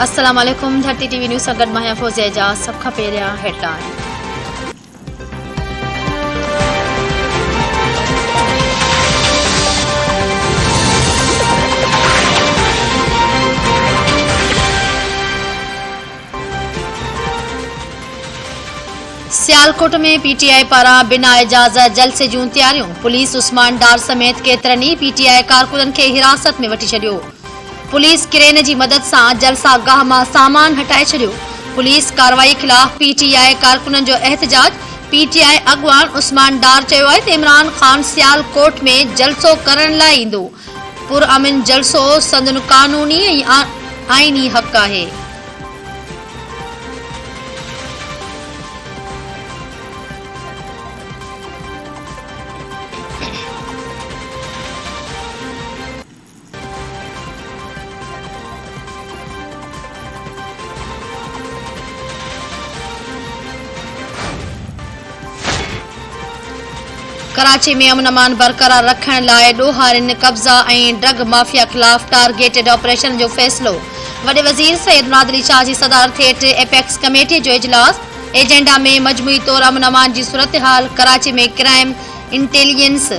अस्सलाम वालेकुम। धरती टीवी न्यूज़ सां गॾु मां फौज़िया एजाज़। सभ खां पहिरियां हेडलाइन। सियालकोट में पीटीआई पारां बिना इजाज़त जलसे जूं तैयारियूं। पुलिस उस्मान डार समेत केतिरनि पीटीआई कारकुननि खे हिरासत में वठी छॾियो। पुलिस क्रेन जी मदद सां जलसा गाह मां सामान हटाए छॾियो। पुलिस कार्रवाई खिलाफ़ पीटीआई कारकुननि जो एहतजाज। पीटीआई अॻवान उस्मान डार चयो आहे त इमरान ख़ान सियालकोट में जलसो करण लाइ ईंदो। पुरअमन जलसो संदन क़ानूनी ऐं आईनी हक़ आहे। कराची में अमन अमान बरक़रार रखण लाइ ॾोहारिन कब्ज़ा ऐं ड्रग माफ़िया ख़िलाफ़ टारगेटेड ऑपरेशन जो फ़ैसिलो। वॾे वज़ीर सैयद मुराद अली शाह जी सदारत हेठि एपेक्स कमेटी जो इजलास। एजेंडा में मजमूई तौर अमन अमान जी सूरतहाल, कराची में क्राइम इंटेलिजेंस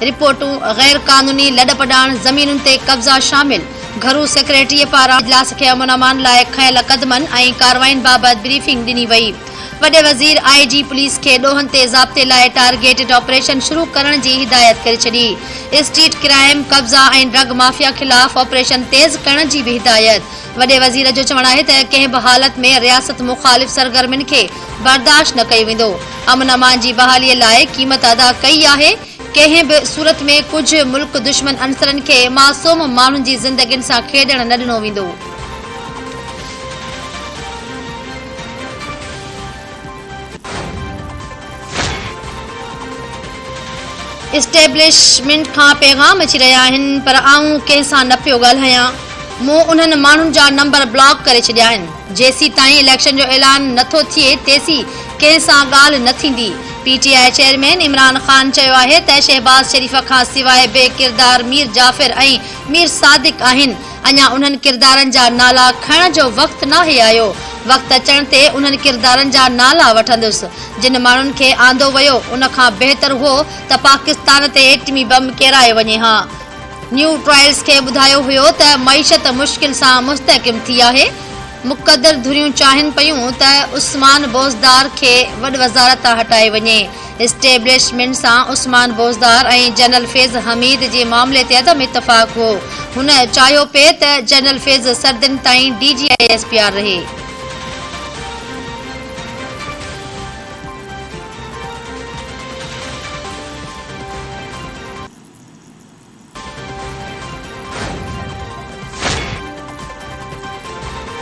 रिपोर्टूं, गैर क़ानूनी लॾपॾाण, ज़मीनुनि ते कब्ज़ा शामिल। घरू सेक्रेटरीअ पारां इजलास खे अमन अमान लाइ खयल क़दमनि ऐं कार्रवाइनि बाबति ब्रीफिंग ॾिनी वई। वॾे वज़ीर आईजी पुलिस खे ॾोहनि ते ज़ाब्ते लाइ टारगेटेड ऑपरेशन शुरू करण जी हिदायत करे छॾी। स्ट्रीट क्राइम, कब्ज़ा ऐं ड्रग माफ़िया ख़िलाफ़ ऑपरेशन तेज़ करण जी बि हिदायत। वॾे वज़ीर जो चवणु आहे त कंहिं बि हालत में रियासत मुख़ालिफ़ सरगर्मियुनि खे बर्दाश्त न कयो वेंदो। अमन अमान जी बहालीअ लाइ क़ीमत अदा कई आहे। कंहिं बि सूरत में कुझु मुल्क दुश्मन अंसरनि खे मासूम माण्हुनि जी ज़िंदगियुनि सां खेॾण न ॾिनो वेंदो। इस्टेब्लिशमेंट खां पैगाम अची रहिया आहिनि, पर आऊं कंहिं सां न पियो ॻाल्हायां। मूं उन्हनि माण्हुनि जा नंबर ब्लॉक करे छॾिया आहिनि। जेसीं ताईं इलेक्शन जो ऐलान नथो थिए तेसीं कंहिं सां ॻाल्हि न थींदी। पीटीआई चेयरमैन इमरान ख़ान चयो आहे त शहबाज़ शरीफ़ खां सवाइ बे किरदार मीर जाफ़िर ऐं मीर सादिक आहिनि। अञा उन्हनि किरदारनि जा नाला खणण जो वक़्तु नाहे आयो। वक़्तु अचण ते उन्हनि किरदारनि जा नाला वठंदुसि। जिन माण्हुनि खे आंदो वियो उन खां बहितर हो त पाकिस्तान ते एटमी बम केराए वञे हा। न्यू ट्रायल्स खे ॿुधायो हुयो त मईशत मुश्किल सां मुस्तहकिम थी आहे। मुक़दर धुरियूं चाहिनि पयूं त उस्मान बोज़दार खे वॾ वज़ारत तां हटाए वञे। इस्टेब्लिशमेंट सां उस्मान बोज़दार ऐं जनरल फैज़ हमीद जे मामले ते अदम इतफ़ाक़ हो। हुन चाहियो पिए त जनरल फैज़ सरदिन ताईं DGISPR रहे।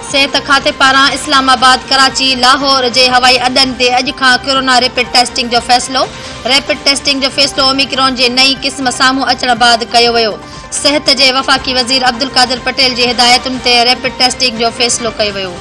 सिहत खाते पारां इस्लामाबाद, कराची, लाहौर जे हवाई अॾनि ते अॼु खां कोरोना रैपिड टेस्टिंग जो फ़ैसिलो। रैपिड टेस्टिंग जो फ़ैसिलो ओमिक्रॉन जे नई क़िस्म साम्हूं अचण बैदि कयो वियो। सिहत जे वफ़ाक़ी वज़ीर अब्दुल क़ादिर पटेल जी हिदायतुनि ते रैपिड टेस्टिंग जो फ़ैसिलो कयो वियो।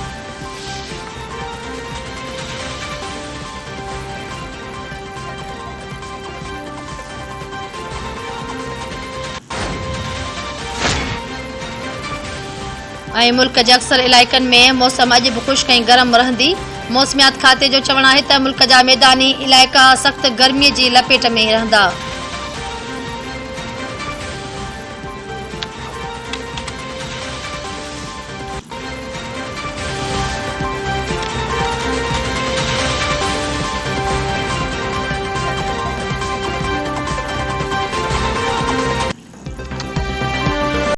ऐं मुल्क जे अक्सर इलाइक़नि में मौसम अॼु बि ख़ुश्क ऐं गरम रहंदी। मौसमियात खाते जो चवणु आहे त मुल्क जा मैदानी इलाइक़ा सख़्त गर्मीअ जी लपेट में रहंदा।